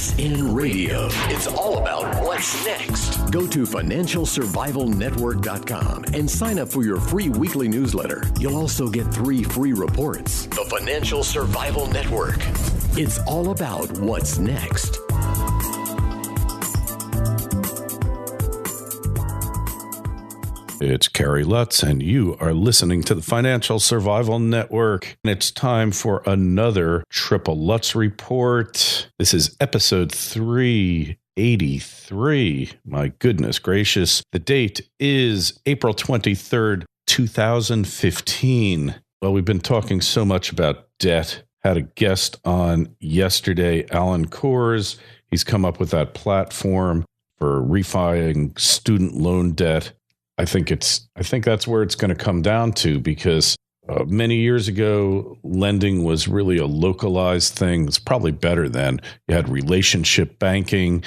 Success in Radio. It's all about what's next. Go to financialsurvivalnetwork.com and sign up for your free weekly newsletter. You'll also get 3 free reports. The Financial Survival Network. It's all about what's next. It's Kerry Lutz, and you are listening to the Financial Survival Network. And it's time for another Triple Lutz report. This is episode 383. My goodness gracious. The date is April 23rd, 2015. Well, we've been talking so much about debt. Had a guest on yesterday, Alan Kors. He's come up with that platform for refining student loan debt. I think that's where it's going to come down to, because many years ago, lending was really a localized thing. It's probably better then. You had relationship banking.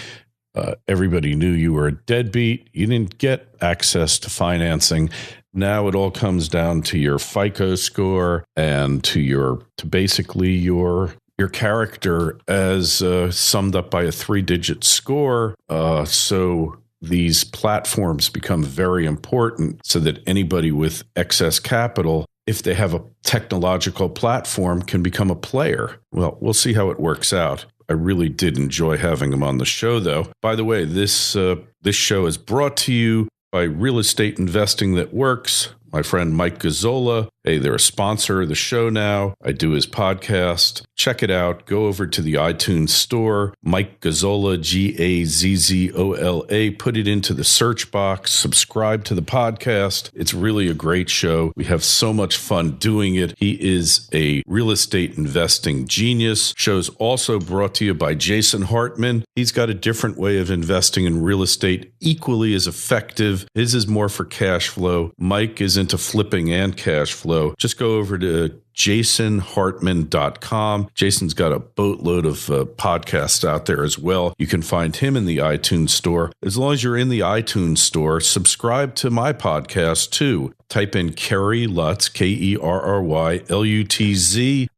Everybody knew you were a deadbeat. You didn't get access to financing. Now it all comes down to your FICO score and to basically your character as summed up by a 3-digit score. So these platforms become very important so that anybody with excess capital, if they have a technological platform, can become a player. Well, we'll see how it works out. I really did enjoy having him on the show, though. By the way, this show is brought to you by Real Estate Investing That Works. My friend Mike Gazzola. Hey, they're a sponsor of the show now. I do his podcast. Check it out. Go over to the iTunes store. Mike Gazzola, Gazzola. Put it into the search box. Subscribe to the podcast. It's really a great show. We have so much fun doing it. He is a real estate investing genius. Show's also brought to you by Jason Hartman. He's got a different way of investing in real estate, equally as effective. His is more for cash flow. Mike is into flipping and cash flow. Just go over to jasonhartman.com. Jason's got a boatload of podcasts out there as well. You can find him in the iTunes store. As long as you're in the iTunes store, subscribe to my podcast too. Type in Kerry Lutz, KerryLutz,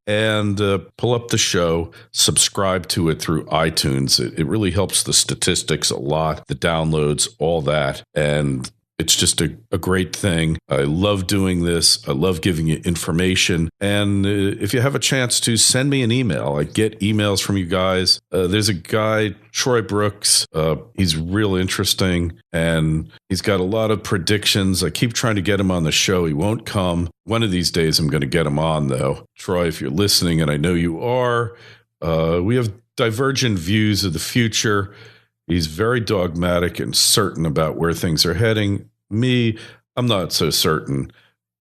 and pull up the show. Subscribe to it through iTunes. It really helps the statistics a lot, the downloads, all that. And it's just a great thing. I love doing this. I love giving you information. And if you have a chance to, send me an email. I get emails from you guys. There's a guy, Troy Brooks. He's real interesting, and he's got a lot of predictions. I keep trying to get him on the show. He won't come. One of these days, I'm going to get him on, though. Troy, if you're listening, and I know you are, we have divergent views of the future. He's very dogmatic and certain about where things are heading. Me, I'm not so certain.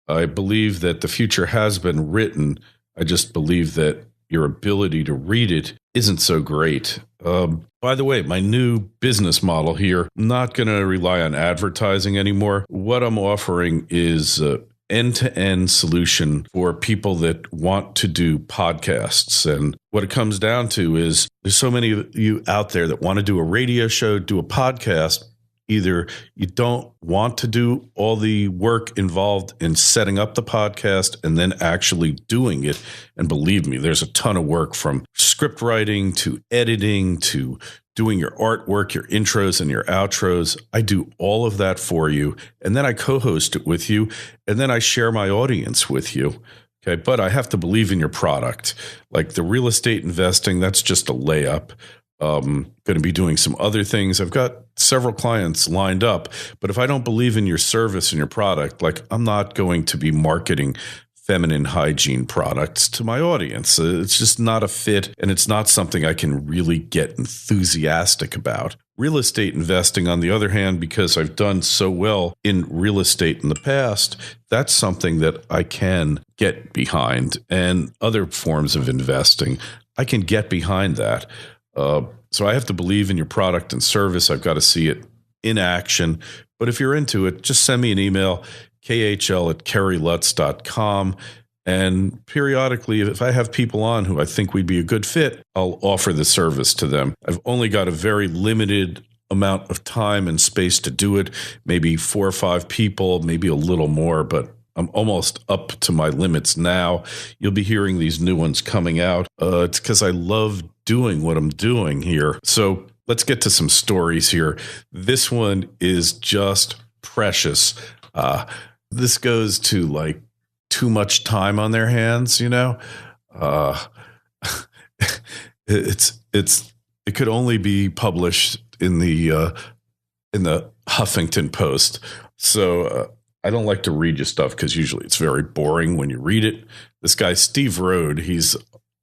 I believe that the future has been written. I just believe that your ability to read it isn't so great. By the way, my new business model here, I'm not going to rely on advertising anymore. What I'm offering is end-to-end solution for people that want to do podcasts. And what it comes down to is there's so many of you out there that want to do a radio show, do a podcast. Either you don't want to do all the work involved in setting up the podcast and then actually doing it. And believe me, there's a ton of work, from script writing to editing to doing your artwork, your intros and your outros. I do all of that for you. And then I co-host it with you. And then I share my audience with you. Okay. But I have to believe in your product. Like the real estate investing, that's just a layup. Going to be doing some other things. I've got several clients lined up, but if I don't believe in your service and your product, like I'm not going to be marketing feminine hygiene products to my audience. It's just not a fit, and it's not something I can really get enthusiastic about. Real estate investing, on the other hand, because I've done so well in real estate in the past, that's something that I can get behind. And other forms of investing, I can get behind that. So I have to believe in your product and service. I've got to see it in action. But if you're into it, just send me an email, khl@kerrylutz.com. And periodically, if I have people on who I think we'd be a good fit, I'll offer the service to them. I've only got a very limited amount of time and space to do it, maybe 4 or 5 people, maybe a little more, but I'm almost up to my limits now. You'll be hearing these new ones coming out. It's because I love doing what I'm doing here. So let's get to some stories here. This one is just precious. This goes to like too much time on their hands, you know. It could only be published in the Huffington Post. So I don't like to read you stuff because usually it's very boring when you read it. This guy, Steve Rode, he's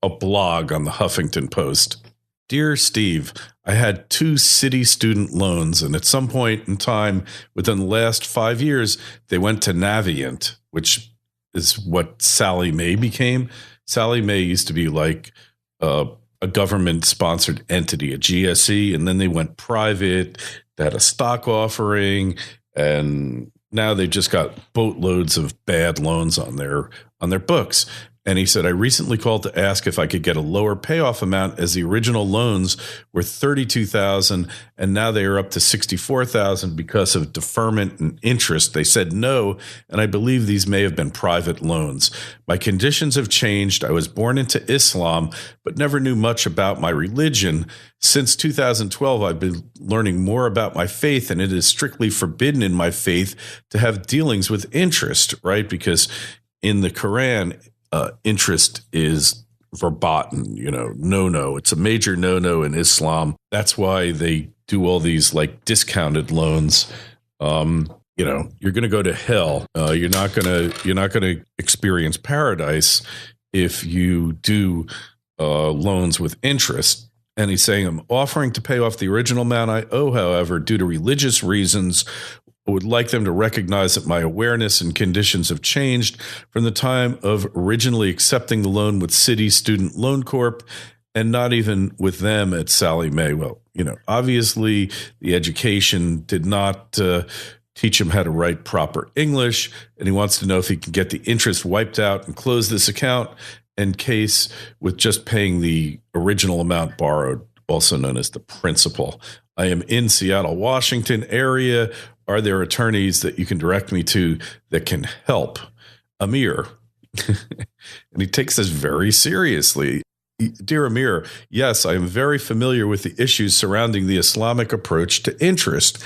a blog on the Huffington Post. Dear Steve, I had 2 city student loans, and at some point in time within the last 5 years, they went to Navient, which is what Sallie Mae became. Sallie Mae used to be like a government-sponsored entity, a GSE, and then they went private. They had a stock offering, and now they just got boatloads of bad loans on their books. And he said, I recently called to ask if I could get a lower payoff amount as the original loans were $32,000 and now they are up to $64,000 because of deferment and interest. They said no, and I believe these may have been private loans. My conditions have changed. I was born into Islam, but never knew much about my religion. Since 2012, I've been learning more about my faith, and it is strictly forbidden in my faith to have dealings with interest, right? Because in the Quran, interest is verboten, no. It's a major no in Islam. That's why they do all these like discounted loans. You're going to go to hell. You're not going to experience paradise if you do loans with interest. And he's saying, I'm offering to pay off the original amount I owe, however, due to religious reasons. I would like them to recognize that my awareness and conditions have changed from the time of originally accepting the loan with City Student Loan Corp. And not even with them at Sallie Mae. Well, obviously the education did not teach him how to write proper English, and he wants to know if he can get the interest wiped out and close this account in case with just paying the original amount borrowed, also known as the principal. I am in Seattle, Washington area. Are there attorneys that you can direct me to that can help? Amir. And he takes this very seriously. Dear Amir, yes, I am very familiar with the issues surrounding the Islamic approach to interest.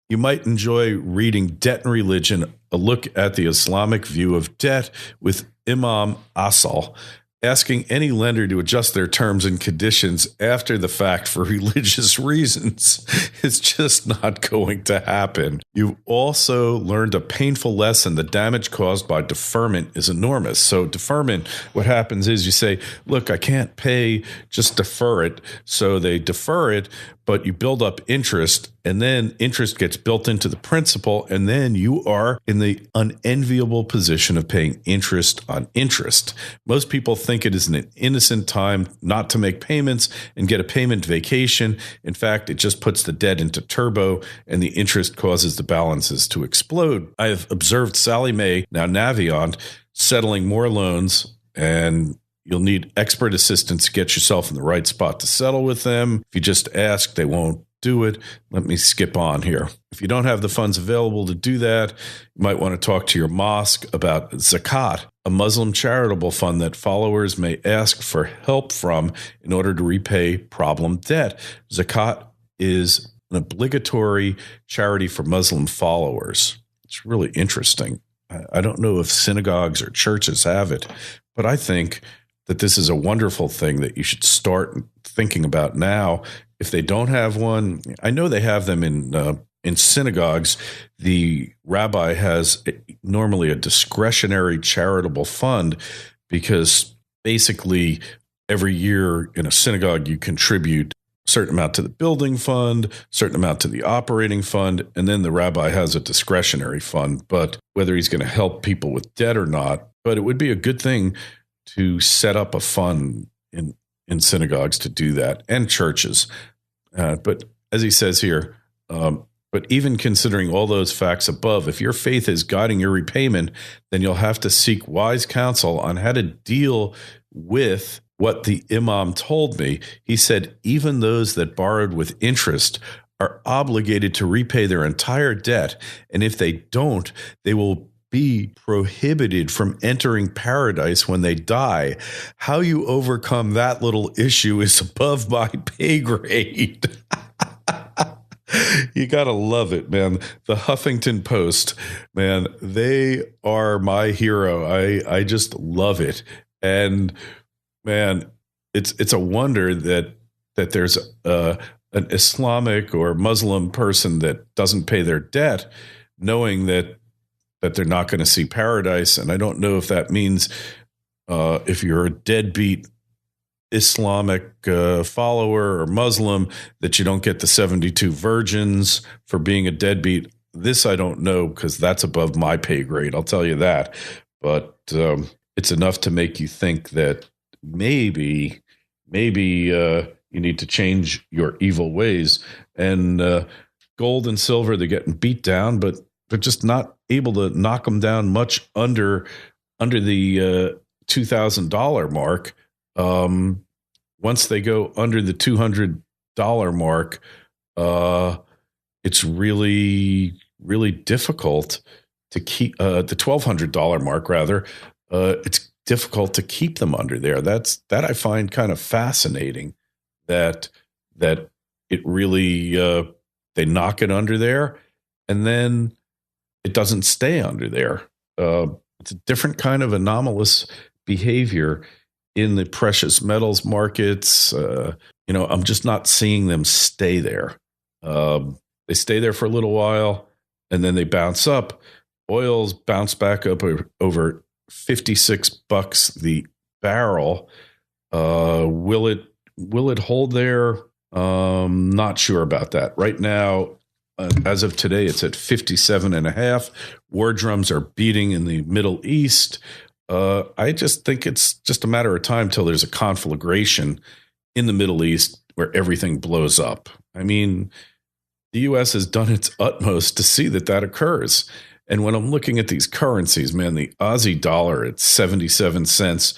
You might enjoy reading Debt and Religion, a look at the Islamic view of debt with Imam Asal. Asking any lender to adjust their terms and conditions after the fact for religious reasons is just not going to happen. You've also learned a painful lesson. The damage caused by deferment is enormous. So deferment, what happens is you say, look, I can't pay, just defer it. So they defer it, but you build up interest, and then interest gets built into the principal, and then you are in the unenviable position of paying interest on interest. Most people think it is an innocent time not to make payments and get a payment vacation. In fact, it just puts the debt into turbo, and the interest causes the balances to explode. I have observed Sallie Mae, now Navient, settling more loans, and you'll need expert assistance to get yourself in the right spot to settle with them. If you just ask, they won't do it. Let me skip on here. If you don't have the funds available to do that, you might want to talk to your mosque about Zakat, a Muslim charitable fund that followers may ask for help from in order to repay problem debt. Zakat is an obligatory charity for Muslim followers. It's really interesting. I don't know if synagogues or churches have it, but I think that this is a wonderful thing that you should start thinking about now. If they don't have one, I know they have them in synagogues. The rabbi has normally a discretionary charitable fund because basically every year in a synagogue you contribute a certain amount to the building fund, a certain amount to the operating fund, and then the rabbi has a discretionary fund. But whether he's going to help people with debt or not, but it would be a good thing to set up a fund in synagogues to do that, and churches. But as he says here, but even considering all those facts above, if your faith is guiding your repayment, then you'll have to seek wise counsel on how to deal with what the imam told me. He said, even those that borrowed with interest are obligated to repay their entire debt. And if they don't, they will be prohibited from entering paradise when they die. How you overcome that little issue is above my pay grade. You got to love it, man. The Huffington Post, man, they are my hero. I just love it. And man, it's a wonder that there's an Islamic or Muslim person that doesn't pay their debt, knowing that they're not going to see paradise. And I don't know if that means if you're a deadbeat Islamic follower or Muslim, that you don't get the 72 virgins for being a deadbeat. This I don't know, because that's above my pay grade. I'll tell you that. But it's enough to make you think that maybe you need to change your evil ways. And gold and silver, they're getting beat down, but they're just not able to knock them down much under the $2,000 mark. Once they go under the $200 mark, it's really, really difficult to keep the $1,200 mark, rather. It's difficult to keep them under there. That I find kind of fascinating, that it really, they knock it under there and then it doesn't stay under there. It's a different kind of anomalous behavior in the precious metals markets. I'm just not seeing them stay there. They stay there for a little while and then they bounce up. Oil's bounce back up over $56 the barrel. Will it hold there? Not sure about that. Right now, as of today, it's at 57.5. War drums are beating in the Middle East. I just think it's just a matter of time till there's a conflagration in the Middle East where everything blows up. I mean, the U.S. has done its utmost to see that occurs. And when I'm looking at these currencies, man, the Aussie dollar at 77 cents,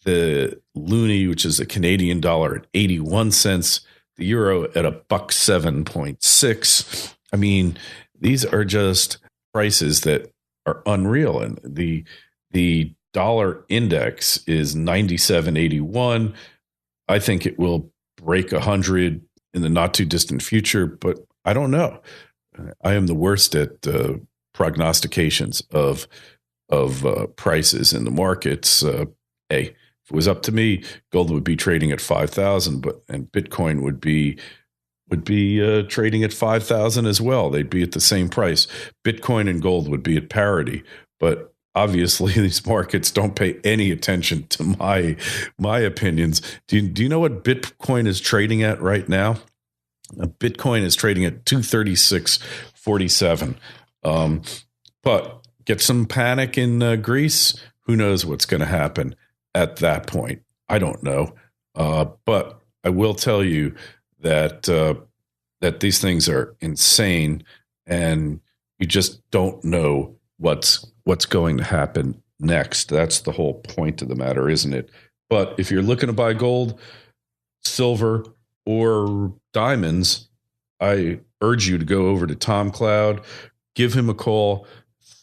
the loonie, which is the Canadian dollar, at 81 cents, the euro at $1.07.6. I mean, these are just prices that are unreal. And the dollar index is 97.81. I think it will break 100 in the not too distant future, but I don't know. I am the worst at prognostications of prices in the markets. Hey, if it was up to me, gold would be trading at 5,000, and Bitcoin would be trading at 5,000 as well. They'd be at the same price. Bitcoin and gold would be at parity, but obviously these markets don't pay any attention to my opinions. Do you know what Bitcoin is trading at right now? Bitcoin is trading at 236.47. But get some panic in Greece. Who knows what's going to happen at that point? I don't know. But I will tell you that these things are insane, and you just don't know what's going to happen next. That's the whole point of the matter, isn't it? But if you're looking to buy gold, silver, or diamonds, I urge you to go over to Tom Cloud, give him a call.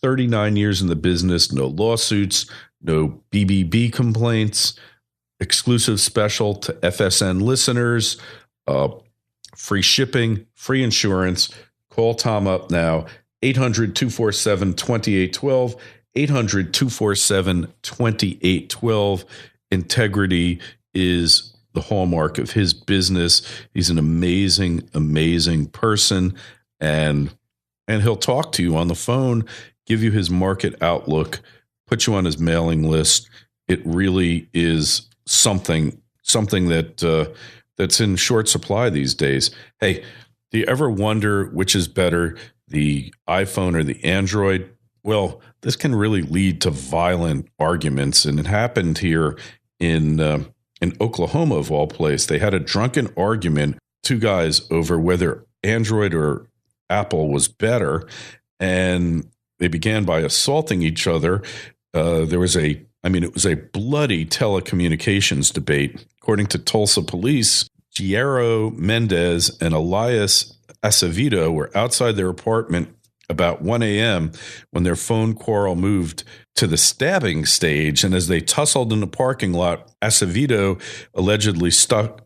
39 years in the business, no lawsuits, no BBB complaints, exclusive special to FSN listeners, free shipping, free insurance. Call Tom up now, 800-247-2812, 800-247-2812. Integrity is the hallmark of his business. He's an amazing, amazing person, and he'll talk to you on the phone, give you his market outlook, put you on his mailing list. It really is something that's in short supply these days. Hey, do you ever wonder which is better, the iPhone or the Android? Well, this can really lead to violent arguments, and it happened here in Oklahoma, of all places. They had a drunken argument, two guys, over whether Android or Apple was better, and they began by assaulting each other. It was a bloody telecommunications debate. According to Tulsa police, Giero Mendez and Elias Acevedo were outside their apartment about 1 a.m. when their phone quarrel moved to the stabbing stage. And as they tussled in the parking lot, Acevedo allegedly struck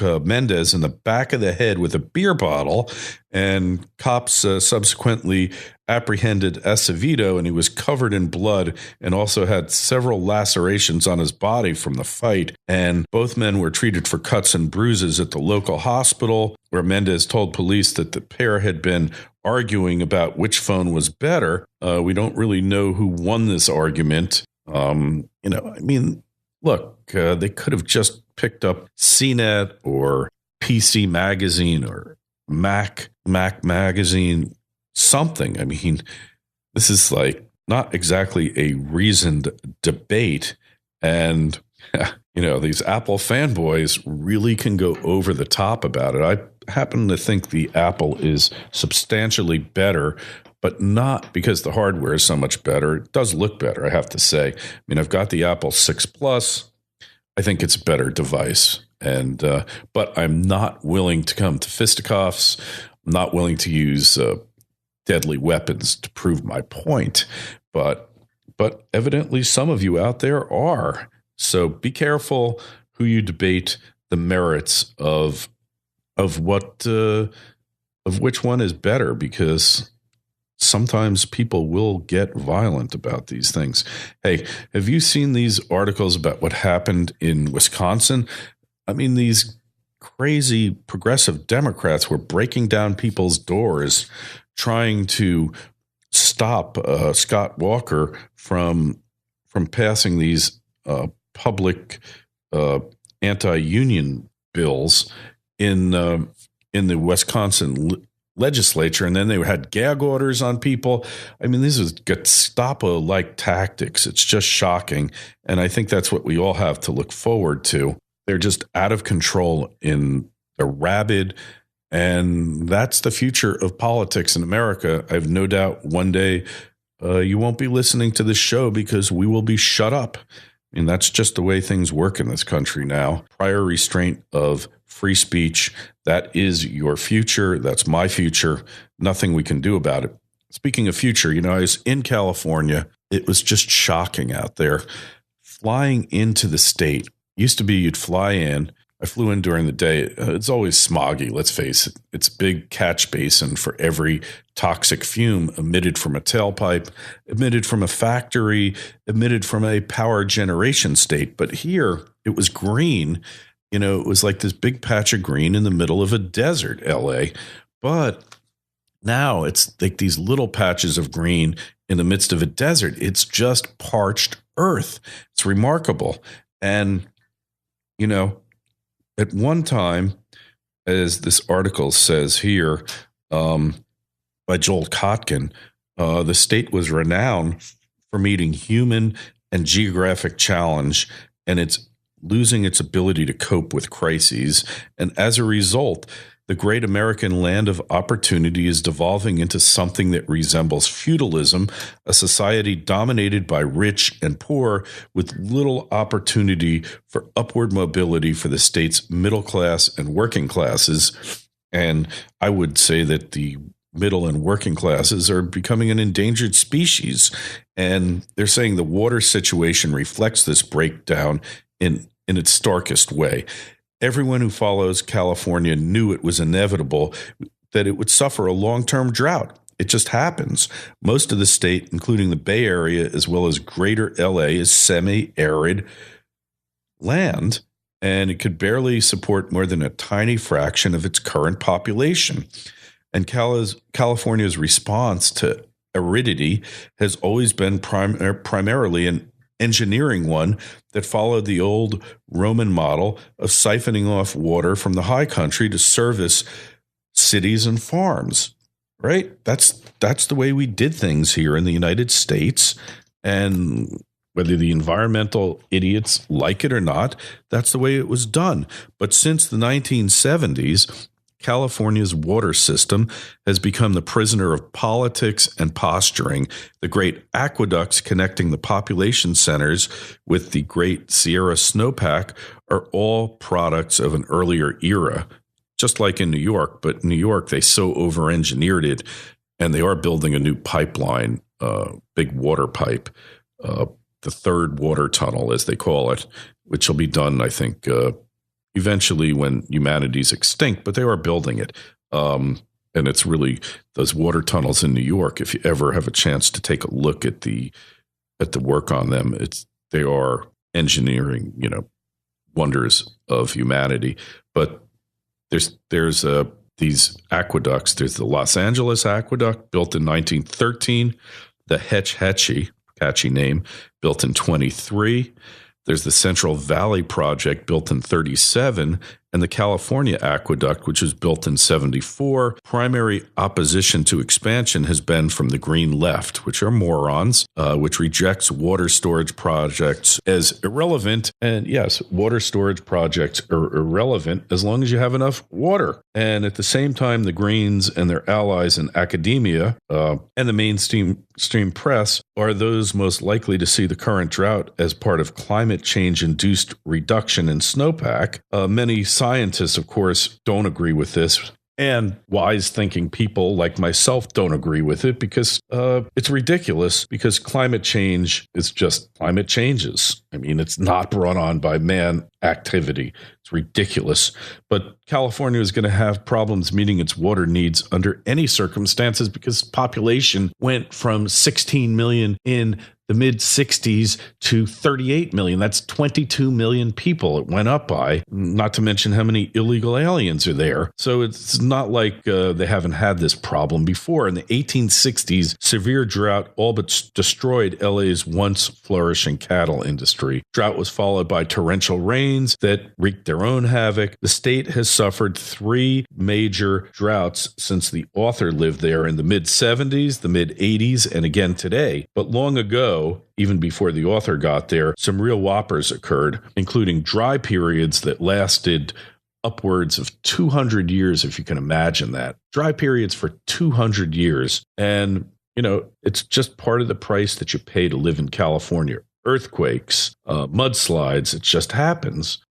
Mendez in the back of the head with a beer bottle, and cops subsequently apprehended Acevedo, and he was covered in blood and also had several lacerations on his body from the fight. And both men were treated for cuts and bruises at the local hospital, where Mendez told police that the pair had been arguing about which phone was better. We don't really know who won this argument. Look, they could have just picked up CNET or PC Magazine or Mac Magazine, something. I mean, this is like not exactly a reasoned debate. And, these Apple fanboys really can go over the top about it. I happen to think the Apple is substantially better, but not because the hardware is so much better. It does look better, I have to say. I mean, I've got the Apple 6 Plus. I think it's a better device, but I'm not willing to come to fisticuffs. I'm not willing to use deadly weapons to prove my point. But evidently, some of you out there are. So be careful who you debate the merits of which one is better, because sometimes people will get violent about these things. Hey, have you seen these articles about what happened in Wisconsin? I mean, these crazy progressive Democrats were breaking down people's doors, trying to stop Scott Walker from passing these public anti-union bills in the Wisconsin legislature, and then they had gag orders on people. I mean, these are Gestapo-like tactics. It's just shocking, and I think that's what we all have to look forward to. They're just out of control they're rabid, and that's the future of politics in America. I have no doubt one day you won't be listening to this show because we will be shut up. I mean, that's just the way things work in this country now. Prior restraint of free speech, that is your future. That's my future. Nothing we can do about it. Speaking of future, I was in California. It was just shocking out there. Flying into the state, used to be you'd fly in. I flew in during the day. It's always smoggy, let's face it. It's a big catch basin for every toxic fume emitted from a tailpipe, emitted from a factory, emitted from a power generation state. But here, it was green. It was like this big patch of green in the middle of a desert, LA. But now it's like these little patches of green in the midst of a desert. It's just parched earth. It's remarkable. And, at one time, as this article says here, by Joel Kotkin, the state was renowned for meeting human and geographic challenge, and it's losing its ability to cope with crises. And as a result, the great American land of opportunity is devolving into something that resembles feudalism, a society dominated by rich and poor with little opportunity for upward mobility for the state's middle class and working classes. And I would say that the middle and working classes are becoming an endangered species. And they're saying the water situation reflects this breakdown in its starkest way. Everyone who follows California knew it was inevitable that it would suffer a long-term drought. It just happens. Most of the state, including the Bay Area as well as greater LA, is semi-arid land, and it could barely support more than a tiny fraction of its current population. And California's response to aridity has always been primarily an engineering one that followed the old Roman model of siphoning off water from the high country to service cities and farms, right? That's the way we did things here in the United States. And whether the environmental idiots like it or not, that's the way it was done. But since the 1970s, California's water system has become the prisoner of politics and posturing. The great aqueducts connecting the population centers with the Great Sierra Snowpack are all products of an earlier era, just like in New York. But in New York, they so over-engineered it And they are building a new pipeline, big water pipe, the third water tunnel, as they call it, which will be done, I think, eventually when humanity's extinct, but they are building it. And it's really those water tunnels in New York. If you ever have a chance to take a look at the work on them, they are engineering, wonders of humanity. But there's these aqueducts. There's the Los Angeles Aqueduct, built in 1913, the Hetch Hetchy, catchy name, built in 23. There's the Central Valley Project, built in 37, and the California Aqueduct, which was built in 74. Primary opposition to expansion has been from the Green Left, which are morons, which rejects water storage projects as irrelevant. And yes, water storage projects are irrelevant as long as you have enough water. And at the same time, the Greens and their allies in academia and the mainstream press are those most likely to see the current drought as part of climate change-induced reduction in snowpack. Many scientists, of course, don't agree with this. And wise-thinking people like myself don't agree with it because it's ridiculous, because climate change is just climate changes. I mean, it's not brought on by man activity. It's ridiculous. But California is going to have problems meeting its water needs under any circumstances because population went from 16 million in the mid-60s to 38 million. That's 22 million people it went up by, not to mention how many illegal aliens are there. So it's not like they haven't had this problem before. In the 1860s, severe drought all but destroyed LA's once flourishing cattle industry. Drought was followed by torrential rains that wreaked their own havoc. The state has suffered 3 major droughts since the author lived there in the mid-70s, the mid-80s, and again today. But long ago, even before the author got there, some real whoppers occurred, including dry periods that lasted upwards of 200 years, if you can imagine that. Dry periods for 200 years. And, it's just part of the price that you pay to live in California. Earthquakes, mudslides, it just happens.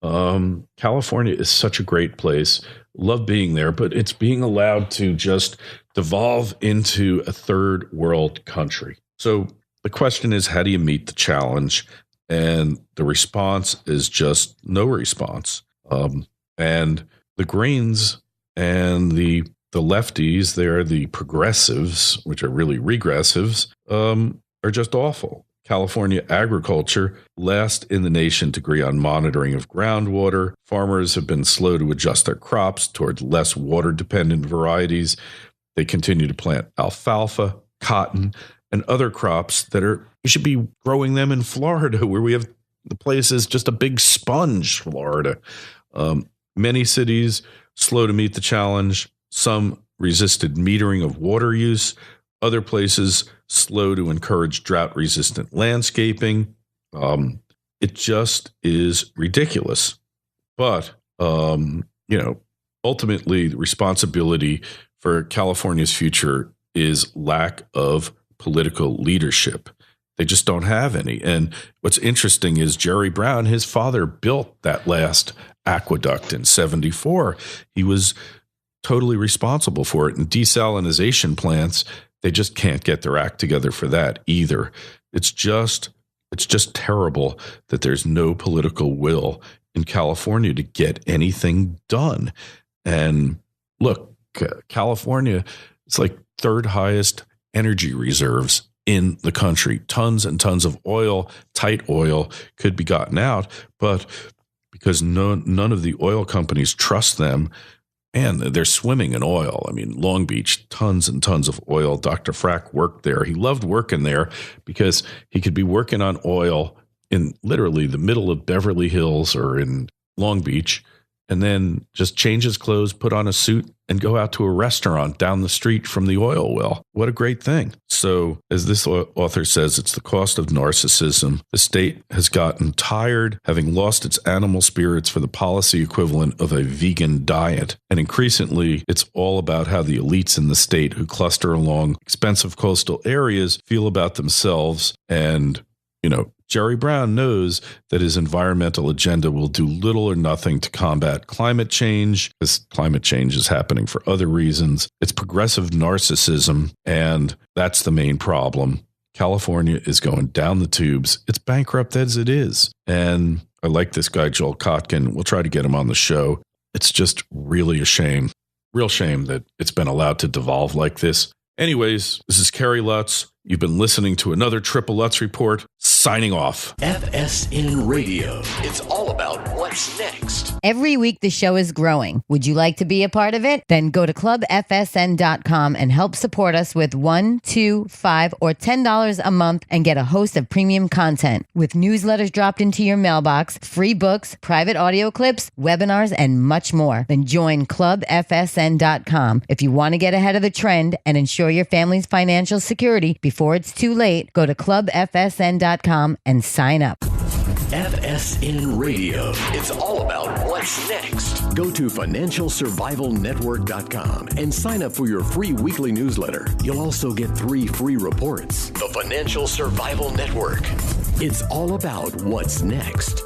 California is such a great place. Love being there, but it's being allowed to just devolve into a third world country. So the question is, how do you meet the challenge? And the response is just no response. And the Greens and the lefties, they're the progressives, which are really regressives, are just awful. California agriculture, last in the nation to agree on monitoring of groundwater. Farmers have been slow to adjust their crops toward less water-dependent varieties. They continue to plant alfalfa, cotton, and other crops that we should be growing them in Florida, where we have the place is just a big sponge, Florida. Many cities slow to meet the challenge. Some resisted metering of water use. Other places slow to encourage drought-resistant landscaping. It just is ridiculous. But, ultimately, the responsibility for California's future is lack of political leadership. They just don't have any. And what's interesting is Jerry Brown, his father, built that last aqueduct in 74. He was totally responsible for it. And desalination plants, they just can't get their act together for that either. It's just terrible that there's no political will in California to get anything done. And look, California, it's like third highest energy reserves in the country. Tons and tons of oil, tight oil, could be gotten out, but because none of the oil companies trust them, and they're swimming in oil. I mean, Long Beach, tons and tons of oil. Dr. Frack worked there. He loved working there because he could be working on oil in literally the middle of Beverly Hills or in Long Beach, and then just change his clothes, put on a suit, and go out to a restaurant down the street from the oil well. What a great thing. So, as this author says, it's the cost of narcissism. The state has gotten tired, having lost its animal spirits for the policy equivalent of a vegan diet. And increasingly, it's all about how the elites in the state who cluster along expensive coastal areas feel about themselves and, Jerry Brown knows that his environmental agenda will do little or nothing to combat climate change, because climate change is happening for other reasons. It's progressive narcissism, and that's the main problem. California is going down the tubes. It's bankrupt as it is. And I like this guy, Joel Kotkin. We'll try to get him on the show. It's just really a shame. Real shame that it's been allowed to devolve like this. Anyways, this is Kerry Lutz. You've been listening to another Triple Lutz Report. Signing off. FSN Radio. It's all about what's next. Every week the show is growing. Would you like to be a part of it? Then go to clubfsn.com and help support us with $1, $2, $5, or $10 a month and get a host of premium content with newsletters dropped into your mailbox, free books, private audio clips, webinars, and much more. Then join clubfsn.com. If you want to get ahead of the trend and ensure your family's financial security before it's too late, go to clubfsn.com and sign up. FSN Radio. It's all about what's next. Go to financialsurvivalnetwork.com and sign up for your free weekly newsletter. You'll also get 3 free reports. The Financial Survival Network. It's all about what's next.